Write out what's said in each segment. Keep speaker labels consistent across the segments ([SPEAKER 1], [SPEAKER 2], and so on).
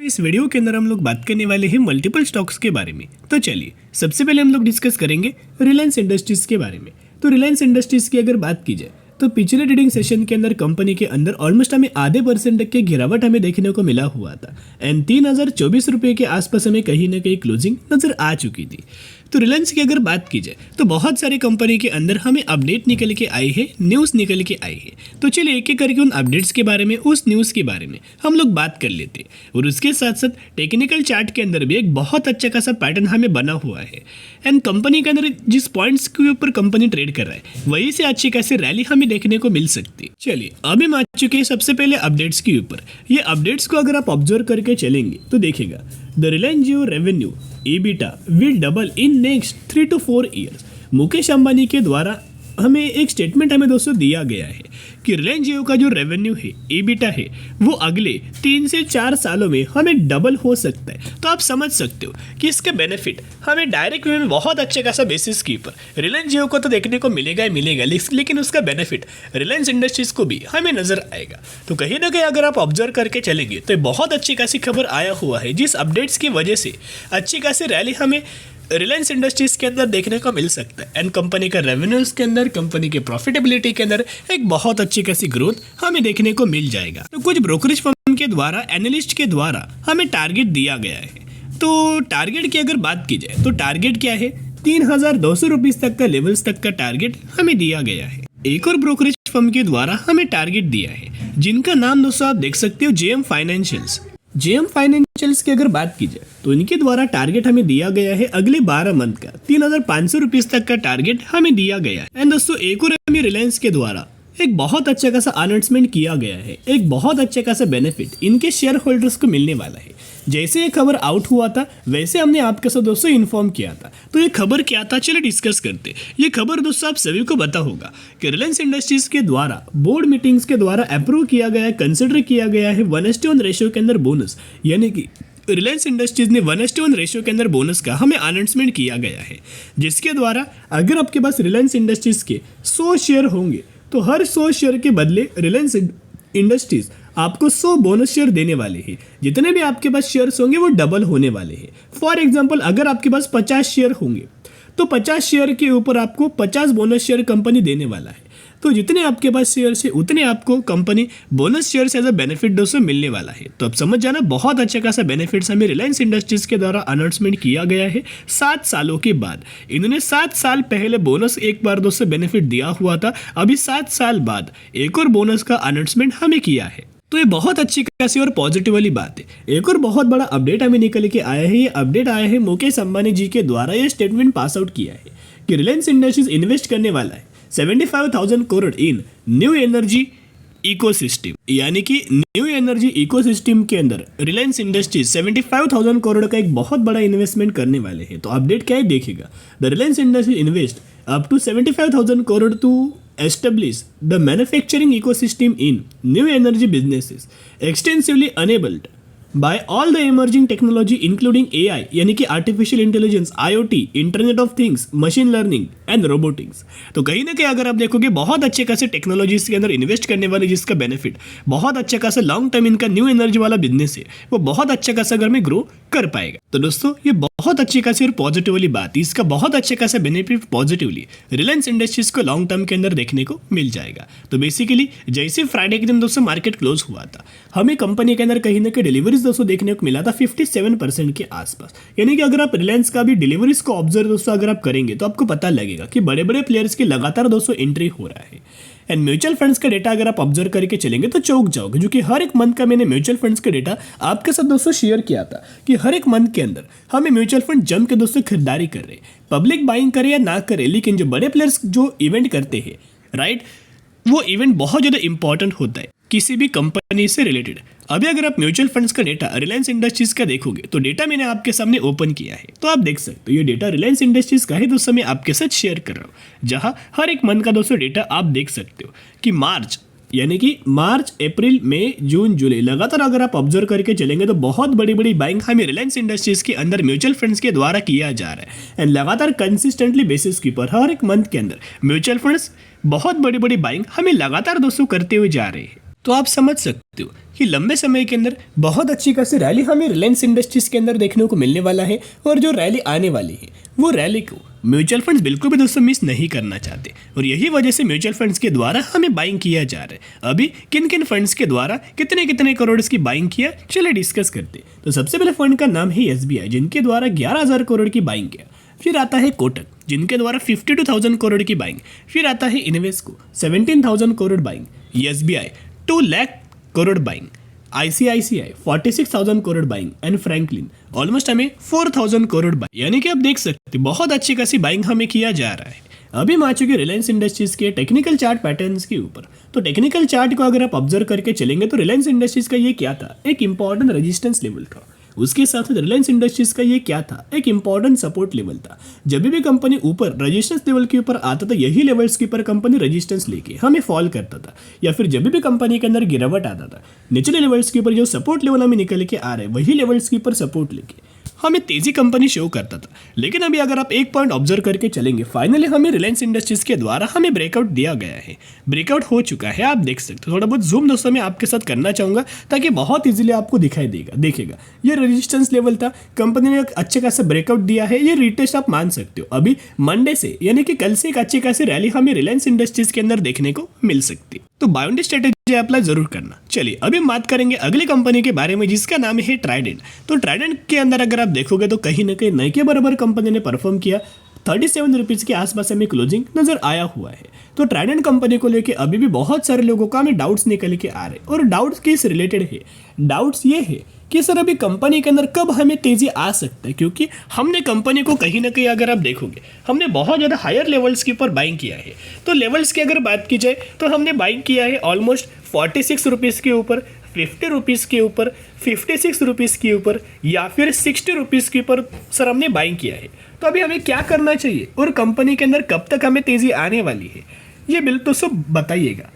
[SPEAKER 1] इस वीडियो के अंदर हम लोग बात करने वाले हैं मल्टीपल स्टॉक्स के बारे में। तो चलिए सबसे पहले हम लोग डिस्कस करेंगे रिलायंस इंडस्ट्रीज के बारे में। तो रिलायंस इंडस्ट्रीज की अगर बात की जाए तो पिछले ट्रेडिंग सेशन के अंदर कंपनी के अंदर ऑलमोस्ट हमें आधे % तक की गिरावट हमें देखने को मिला हुआ था एंड 3024 रुपये के आसपास हमें कहीं ना कहीं क्लोजिंग नजर आ चुकी थी। तो रिलायंस की अगर बात की जाए तो बहुत सारी कंपनी के अंदर हमें अपडेट निकल के आई है, न्यूज़ निकल के आई है। तो चलिए एक एक करके उन अपडेट्स के बारे में, उस न्यूज़ के बारे में हम लोग बात कर लेते हैं। और उसके साथ साथ टेक्निकल चार्ट के अंदर भी एक बहुत अच्छा खासा पैटर्न हमें बना हुआ है एंड कंपनी के अंदर जिस पॉइंट्स के ऊपर कंपनी ट्रेड कर रहा है वहीं से अच्छी खासी रैली हमें देखने को मिल सकती है। चलिए अभी हम आ चुके हैं सबसे पहले अपडेट्स के ऊपर। ये अपडेट्स को अगर आप ऑब्जर्व करके चलेंगे तो देखिएगा the Reliance Jio revenue EBITDA will double in next 3 to 4 years. Mukesh Ambani के द्वारा हमें एक स्टेटमेंट हमें दोस्तों दिया गया है कि रिलायंस जियो का जो रेवेन्यू है, EBITDA है, वो अगले 3 से 4 सालों में हमें डबल हो सकता है। तो आप समझ सकते हो कि इसका बेनिफिट हमें डायरेक्ट वे में बहुत अच्छे खासा बेसिस के ऊपर रिलायंस जियो को तो देखने को मिलेगा ही मिलेगा, लेकिन उसका बेनिफिट रिलायंस इंडस्ट्रीज को भी हमें नजर आएगा। तो कहीं ना कहीं अगर आप ऑब्जर्व करके चलेंगे तो बहुत अच्छी खासी खबर आया हुआ है जिस अपडेट्स की वजह से अच्छी खासी रैली हमें रिलायंस इंडस्ट्रीज के अंदर देखने को मिल सकता है एंड कंपनी का रेवेन्यूज के अंदर, कंपनी के प्रॉफिटेबिलिटी के अंदर एक बहुत अच्छी खासी ग्रोथ हमें देखने को मिल जाएगा। तो कुछ ब्रोकरेज फर्म के द्वारा, एनालिस्ट के द्वारा हमें टारगेट दिया गया है। तो टारगेट की अगर बात की जाए तो टारगेट क्या है, 3200 रुपीज तक का लेवल्स तक का टारगेट हमें दिया गया है। एक और ब्रोकरेज फर्म के द्वारा हमें टारगेट दिया है जिनका नाम दोस्तों आप देख सकते हो जेएम फाइनेंशियल्स। जेएम फाइनेंशियल्स की अगर बात की जाए तो इनके द्वारा टारगेट हमें दिया गया है अगले 12 मंथ का 3500 रुपीज तक का टारगेट हमें दिया गया है। एंड दोस्तों एक और हमें रिलायंस के द्वारा एक बहुत अच्छा खासा अनाउंसमेंट किया गया है, एक बहुत अच्छा खासा बेनिफिट इनके शेयर होल्डर्स को मिलने वाला है। जैसे ये खबर आउट हुआ था वैसे हमने आपके साथ दोस्तों इन्फॉर्म किया था। तो ये खबर क्या था, चलिए डिस्कस करते। ये खबर दोस्तों आप सभी को पता होगा कि रिलायंस इंडस्ट्रीज के द्वारा बोर्ड मीटिंग्स के द्वारा अप्रूव किया गया है, कंसिडर किया गया है 1:1 रेशियो के अंदर बोनस, यानी कि रिलायंस इंडस्ट्रीज ने 1:1 रेशियो के अंदर बोनस का हमें अनाउंसमेंट किया गया है, जिसके द्वारा अगर आपके पास रिलायंस इंडस्ट्रीज के 100 शेयर होंगे तो हर 100 शेयर के बदले रिलायंस इंडस्ट्रीज आपको 100 बोनस शेयर देने वाले हैं। जितने भी आपके पास शेयर्स होंगे वो डबल होने वाले हैं। फॉर एग्जांपल अगर आपके पास 50 शेयर होंगे तो 50 शेयर के ऊपर आपको 50 बोनस शेयर कंपनी देने वाला है। तो जितने आपके पास शेयर्स है उतने आपको company bonus shares as a benefit दोस्तों मिलने वाला है। तो अब समझ जाना बहुत अच्छा खासा बेनिफिट्स हमें रिलायंस इंडस्ट्रीज के द्वारा अनाउंसमेंट किया गया है 7 सालों के बाद। इन्होंने 7 साल पहले बोनस एक बार दोस्तों बेनिफिट दिया हुआ था, अभी 7 साल बाद एक और बोनस का अनाउंसमेंट हमें किया है। तो ये बहुत अच्छी खासी और पॉजिटिव वाली बात है। एक और बहुत बड़ा अपडेट हमें निकल के आया है। ये अपडेट आया है मुकेश अंबानी जी के द्वारा ये स्टेटमेंट पास आउट किया है कि रिलायंस इंडस्ट्रीज इन्वेस्ट करने वाला है 75,000 करोड़ इन न्यू एनर्जी इकोसिस्टम, यानी कि न्यू एनर्जी इकोसिस्टम के अंदर रिलायंस इंडस्ट्रीज 75,000 करोड़ का एक बहुत बड़ा इन्वेस्टमेंट करने वाले हैं। तो अपडेट क्या है देखिएगा, the Reliance Industries invest up to 75,000 crore to establish the manufacturing ecosystem in new energy businesses extensively enabled by all the emerging technology including AI यानी कि artificial intelligence, IoT, internet of things, machine learning and robotics. तो कहीं ना कहीं अगर आप देखोगे बहुत अच्छे खासे टेक्नोलॉजीज के अंदर इन्वेस्ट करने वाले जिसका बेनिफिट बहुत अच्छा खासा लॉन्ग टर्म इनका न्यू एनर्जी वाला बिजनेस है वो बहुत अच्छा खासा घर में ग्रो कर पाएगा। तो दोस्तों ये बहुत अच्छी खासी और पॉजिटिव वाली बात है, इसका बहुत अच्छे खासा बेनिफिट पॉजिटिवली रिलायंस इंडस्ट्रीज को लॉन्ग टर्म के अंदर देखने को मिल जाएगा। तो बेसिकली जैसे फ्राइडे के दिन दोस्तों मार्केट क्लोज हुआ था हमें कंपनी के अंदर कहीं ना कहीं डिलीवरीज दोस्तों देखने को मिला था 57% के आसपास। यानी कि अगर आप रिलायंस का भी डिलीवरीज को ऑब्जर्व दोस्तों अगर आप करेंगे तो आपको पता लगेगा कि बड़े बड़े प्लेयर्स की लगातार दोस्तों एंट्री हो रहा है। एंड म्यूचुअल फंड्स का डेटा अगर आप ऑब्जर्व करके चलेंगे तो चौंक जाओगे, जो कि हर एक मंथ का मैंने म्यूचुअल फंड्स का डेटा आपके साथ दोस्तों शेयर किया था कि हर एक मंथ के अंदर हमें म्यूचुअल फंड जम के दोस्तों खरीदारी कर रहे हैं, पब्लिक बाइंग करे या ना करे, लेकिन जो बड़े प्लेयर्स जो इवेंट करते हैं राइट, वो इवेंट बहुत ज़्यादा इंपॉर्टेंट होता है किसी भी कंपनी से रिलेटेड। अभी अगर आप म्यूचुअल फंड्स का डेटा रिलायंस इंडस्ट्रीज का देखोगे तो डेटा मैंने आपके सामने ओपन किया है, तो आप देख सकते हो ये डेटा रिलायंस इंडस्ट्रीज का है दोस्तों, मैं आपके साथ शेयर कर रहा हूँ, जहां हर एक मंथ का दोस्तों डेटा आप देख सकते हो कि मार्च यानी कि मार्च, अप्रैल, मई, जून, जुलाई लगातार अगर आप ऑब्जर्व करके चलेंगे तो बहुत बड़ी बड़ी बाइंग हमें रिलायंस इंडस्ट्रीज के अंदर म्यूचुअल फंड्स के द्वारा किया जा रहा है। एंड लगातार कंसिस्टेंटली बेसिस के ऊपर हर एक मंथ के अंदर म्यूचुअल फंड्स बहुत बड़ी बड़ी बाइंग हमें लगातार दोस्तों करते हुए जा रहे हैं। तो आप समझ सकते हो कि लंबे समय के अंदर बहुत अच्छी खासी रैली हमें रिलायंस इंडस्ट्रीज के अंदर देखने को मिलने वाला है। और जो रैली आने वाली है वो रैली को म्यूचुअल फंड्स बिल्कुल भी दोस्तों मिस नहीं करना चाहते, और यही वजह से म्यूचुअल फंड्स के द्वारा हमें बाइंग किया जा रहा है। अभी किन किन फंड्स के द्वारा कितने कितने करोड़ की बाइंग किया, चलिए डिस्कस करते। तो सबसे पहले फंड का नाम है एसबीआई, जिनके द्वारा 11,000 करोड़ की बाइंग किया। फिर आता है कोटक, जिनके द्वारा 52,000 करोड़ की बाइंग। फिर आता है Invesco, 17,000 crore buying. SBI 2 lakh crore buying. ICICI 46,000 crore buying and Franklin almost हमें 4,000 करोड़ बाइंग। यानी कि आप देख सकते हैं बहुत अच्छी खासी बाइंग हमें किया जा रहा है। अभी हम आ चुके रिलायंस इंडस्ट्रीज के टेक्निकल चार्ट पैटर्न्स के ऊपर। तो टेक्निकल चार्ट को अगर आप ऑब्जर्व करके चलेंगे तो रिलायंस इंडस्ट्रीज का ये क्या था, एक इंपॉर्टेंट रेजिस्टेंस लेवल था। उसके साथ साथ रिलायंस इंडस्ट्रीज का ये क्या था, एक इंपॉर्टेंट सपोर्ट लेवल था। जब भी कंपनी ऊपर रेजिस्टेंस लेवल के ऊपर आता था, यही लेवल्स के ऊपर कंपनी रेजिस्टेंस लेके हमें फॉल करता था, या फिर जब भी कंपनी के अंदर गिरावट आता था, निचले लेवल्स के ऊपर जो सपोर्ट लेवल हमें निकल के आ रहे हैं वही लेवल्स के ऊपर सपोर्ट लेके हमें तेजी कंपनी शो करता था। लेकिन अभी अगर आप एक पॉइंट ऑब्जर्व करके चलेंगे, फाइनली हमें रिलायंस इंडस्ट्रीज के द्वारा हमें ब्रेकआउट दिया गया है, ब्रेकआउट हो चुका है। आप देख सकते हो, थोड़ा बहुत जूम दोस्तों मैं आपके साथ करना चाहूंगा ताकि बहुत इजीली आपको दिखाई देगा। ये रेजिस्टेंस लेवल था, कंपनी ने एक अच्छे खासा ब्रेकआउट दिया है। ये रिटेस्ट आप मान सकते हो। अभी मंडे से यानी कि कल से एक अच्छी खासी रैली हमें रिलायंस इंडस्ट्रीज के अंदर देखने को मिल सकती है। तो बायोंडी स्ट्रेटेजी अप्लाई जरूर करना। चलिए अभी हम बात करेंगे अगली कंपनी के बारे में, जिसका नाम है ट्राइडेंट। तो ट्राइडेंट के अंदर अगर आप देखोगे तो कहीं ना कहीं नए के बराबर कंपनी ने परफॉर्म किया। 37 रुपीज़ के आसपास हमें क्लोजिंग नजर आया हुआ है। तो ट्राइडेंट कंपनी को लेके अभी भी बहुत सारे लोगों का हमें डाउट्स निकल के आ रहे हैं, और डाउट्स किस रिलेटेड है। डाउट्स ये है कि सर अभी कंपनी के अंदर कब हमें तेजी आ सकता है, क्योंकि हमने कंपनी को कहीं ना कहीं अगर आप देखोगे हमने बहुत ज़्यादा हायर लेवल्स के ऊपर बाइंग किया है। तो लेवल्स की अगर बात की जाए तो हमने बाइंग किया है ऑलमोस्ट 46 रुपीज़ के ऊपर, 50 रुपीज़ के ऊपर, 56 रुपीज़ के ऊपर, या फिर 60 रुपीज़ के ऊपर सर हमने बाइंग किया है। तो अभी हमें क्या करना चाहिए और कंपनी के अंदर कब तक हमें तेज़ी आने वाली है, ये बिल दोस्तों बताइएगा।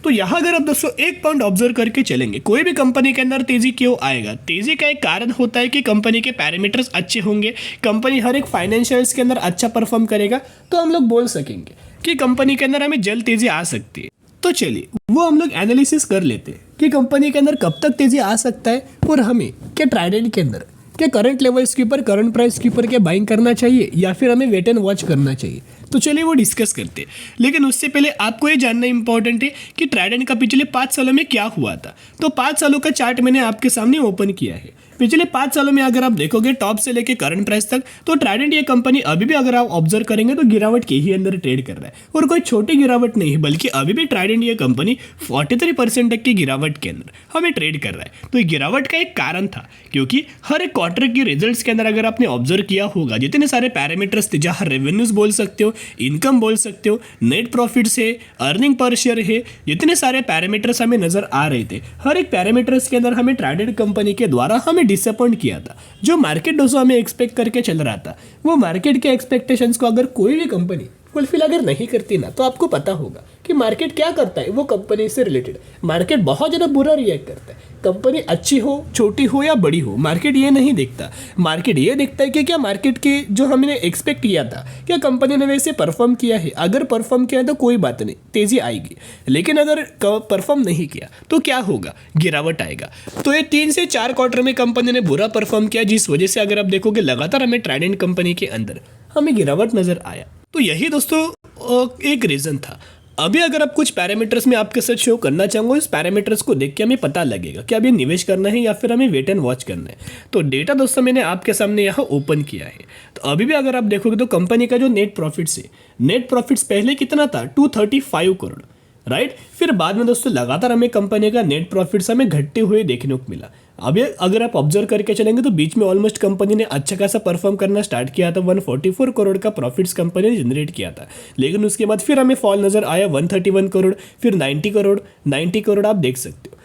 [SPEAKER 1] तो यहाँ अगर आप दोस्तों एक पॉइंट ऑब्जर्व करके चलेंगे, कोई भी कंपनी के अंदर तेजी क्यों आएगा, तेजी का एक कारण होता है कि कंपनी के पैरामीटर्स अच्छे होंगे, कंपनी हर एक फाइनेंशियल्स के अंदर अच्छा परफॉर्म करेगा, तो हम लोग बोल सकेंगे कि कंपनी के अंदर हमें जल्द तेजी आ सकती है। तो चलिए वो हम लोग एनालिसिस कर लेते हैं कि कंपनी के अंदर कब तक तेजी आ सकता है, और हमें क्या ट्राइडेंट के अंदर क्या करंट लेवल्स के ऊपर, करंट प्राइस के ऊपर क्या बाइंग करना चाहिए, या फिर हमें वेट एंड वॉच करना चाहिए। तो चलिए वो डिस्कस करते हैं। लेकिन उससे पहले आपको ये जानना इंपॉर्टेंट है कि ट्राइडेंट का पिछले 5 सालों में क्या हुआ था। तो 5 सालों का चार्ट मैंने आपके सामने ओपन किया है। पिछले 5 सालों में अगर आप देखोगे टॉप से लेके करंट प्राइस तक, तो ट्राइडेंट ये कंपनी अभी भी अगर आप ऑब्जर्व करेंगे तो गिरावट के ही अंदर ट्रेड कर रहा है, और कोई छोटी गिरावट नहीं है, बल्कि अभी भी ट्राइडेंट ये कंपनी 43% तक की गिरावट के अंदर हमें ट्रेड कर रहा है। तो ये गिरावट का एक कारण था, क्योंकि हर एक क्वार्टर के रिजल्ट्स के अंदर अगर आपने ऑब्जर्व किया होगा, जितने सारे पैरामीटर्स थे, जहां रेवेन्यूज बोल सकते हो, इनकम बोल सकते हो, नेट प्रॉफिट्स है, अर्निंग पर शेयर है, जितने सारे पैरामीटर्स हमें नजर आ रहे थे, हर एक पैरामीटर्स के अंदर हमें ट्राइडेंट कंपनी के द्वारा हमें डिसअपॉइंट किया था। जो मार्केट दोस्तों हमें एक्सपेक्ट करके चल रहा था, वो मार्केट के एक्सपेक्टेशंस को अगर कोई भी कंपनी फुलफिल अगर नहीं करती ना, तो आपको पता होगा कि मार्केट क्या करता है। वो कंपनी से रिलेटेड मार्केट बहुत ज़्यादा बुरा रिएक्ट करता है। कंपनी अच्छी हो, छोटी हो या बड़ी हो, मार्केट ये नहीं देखता। मार्केट ये देखता है कि क्या मार्केट के जो हमने एक्सपेक्ट किया था, क्या कंपनी ने वैसे परफॉर्म किया है। अगर परफॉर्म किया तो कोई बात नहीं, तेज़ी आएगी। लेकिन अगर परफॉर्म नहीं किया तो क्या होगा, गिरावट आएगा। तो ये 3 से 4 क्वार्टर में कंपनी ने बुरा परफॉर्म किया, जिस वजह से अगर आप देखोगे लगातार हमें ट्राइडेंट कंपनी के अंदर हमें गिरावट नजर आया। तो यही दोस्तों एक रीज़न था। अभी अगर आप कुछ पैरामीटर्स में आपके साथ शो करना चाहूँगा, इस पैरामीटर्स को देख के हमें पता लगेगा कि अभी निवेश करना है या फिर हमें वेट एंड वॉच करना है। तो डेटा दोस्तों मैंने आपके सामने यहाँ ओपन किया है। तो अभी भी अगर आप देखोगे तो कंपनी का जो नेट प्रॉफिट्स है, नेट प्रॉफिट्स पहले कितना था, 235 करोड़, राइट। फिर बाद में दोस्तों लगातार हमें कंपनी का नेट प्रॉफिट्स हमें घटते हुए देखने को मिला। अभी अगर आप ऑब्जर्व करके चलेंगे तो बीच में ऑलमोस्ट कंपनी ने अच्छा खासा परफॉर्म करना स्टार्ट किया था। 144 करोड़ का प्रॉफिट्स कंपनी ने जनरेट किया था। लेकिन उसके बाद फिर हमें फॉल नजर आया, 131 करोड़, फिर 90 करोड़, 90 करोड़ आप देख सकते हो।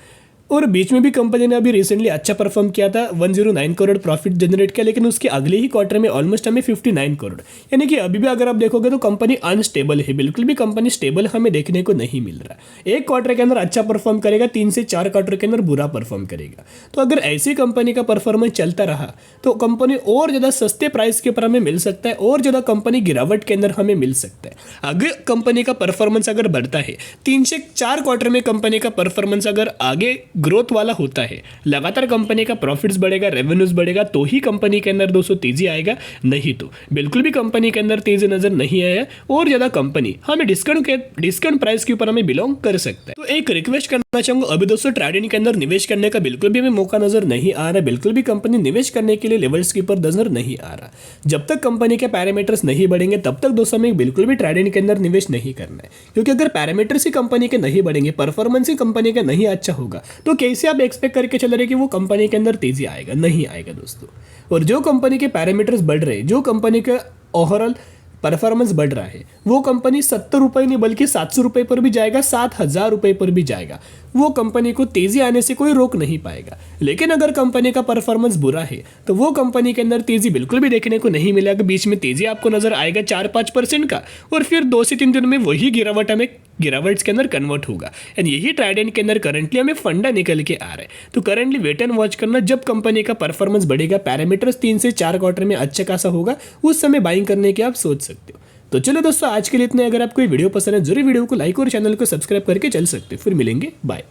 [SPEAKER 1] और बीच में भी कंपनी ने अभी रिसेंटली अच्छा परफॉर्म किया था, 109 करोड़ प्रॉफिट जनरेट किया, लेकिन उसके अगले ही क्वार्टर में ऑलमोस्ट हमें 59 करोड़, यानी कि अभी भी अगर आप देखोगे तो कंपनी अनस्टेबल है, बिल्कुल भी कंपनी स्टेबल हमें देखने को नहीं मिल रहा। एक क्वार्टर के अंदर अच्छा परफॉर्म करेगा, 3 से 4 क्वार्टर के अंदर बुरा परफॉर्म करेगा। तो अगर ऐसी कंपनी का परफॉर्मेंस चलता रहा तो कंपनी और ज़्यादा सस्ते प्राइस के ऊपर हमें मिल सकता है, और ज़्यादा कंपनी गिरावट के अंदर हमें मिल सकता है। अगर कंपनी का परफॉर्मेंस अगर बढ़ता है, 3 से 4 क्वार्टर में कंपनी का परफॉर्मेंस अगर आगे ग्रोथ वाला होता है, लगातार कंपनी का प्रॉफिट्स बढ़ेगा, रेवेन्यूज बढ़ेगा, तो ही कंपनी के अंदर दोस्तों तेजी आएगा, नहीं तो बिल्कुल भी कंपनी के अंदर तेजी नजर नहीं आया, और ज़्यादा कंपनी हमें डिस्काउंट प्राइस के ऊपर हमें बिलोंग कर सकता है। तो एक रिक्वेस्ट करना चाहूंगा, अभी दोस्तों ट्राइडेंट के अंदर निवेश करने का बिल्कुल भी हमें मौका नजर नहीं आ रहा, बिल्कुल भी कंपनी निवेश करने के लिए लेवल्स के ऊपर नजर नहीं आ रहा। जब तक कंपनी के पैरामीटर्स नहीं बढ़ेंगे तब तक दोस्तों हमें बिल्कुल भी ट्राइडेंट के अंदर निवेश नहीं करना है, क्योंकि अगर पैरामीटर्स ही कंपनी के नहीं बढ़ेंगे, परफॉर्मेंस ही कंपनी का नहीं अच्छा होगा, तो कैसे आप एक्सपेक्ट करके चल रहे कि वो कंपनी के अंदर तेजी आएगा? नहीं आएगा दोस्तों। और जो कंपनी के पैरामीटर्स बढ़ रहे हैं, जो कंपनी का ओवरऑल परफॉर्मेंस बढ़ रहा है, वो कंपनी 70 रुपये नहीं बल्कि 700 रुपये पर भी जाएगा, 7,000 रुपये पर भी जाएगा, वो कंपनी को तेजी आने से कोई रोक नहीं पाएगा। लेकिन अगर कंपनी का परफॉर्मेंस बुरा है तो वो कंपनी के अंदर तेजी बिल्कुल भी देखने को नहीं मिलेगा। बीच में तेजी आपको नजर आएगा 4-5% का, और फिर 2 से 3 दिन में वही गिरावट्स के अंदर कन्वर्ट होगा। एंड यही ट्राइडेंट के अंदर करंटली हमें फंडा निकल के आ रहा है। तो करंटली वेट एंड वॉच करना, जब कंपनी का परफॉर्मेंस बढ़ेगा, पैरामीटर्स 3 से 4 क्वार्टर में अच्छा खासा होगा, उस समय बाइंग करने की आप सोच सकते हो। तो चलो दोस्तों, आज के लिए इतने। अगर आपको ये वीडियो पसंद है, जरूर वीडियो को लाइक और चैनल को सब्सक्राइब करके चल सकते हो। फिर मिलेंगे, बाय।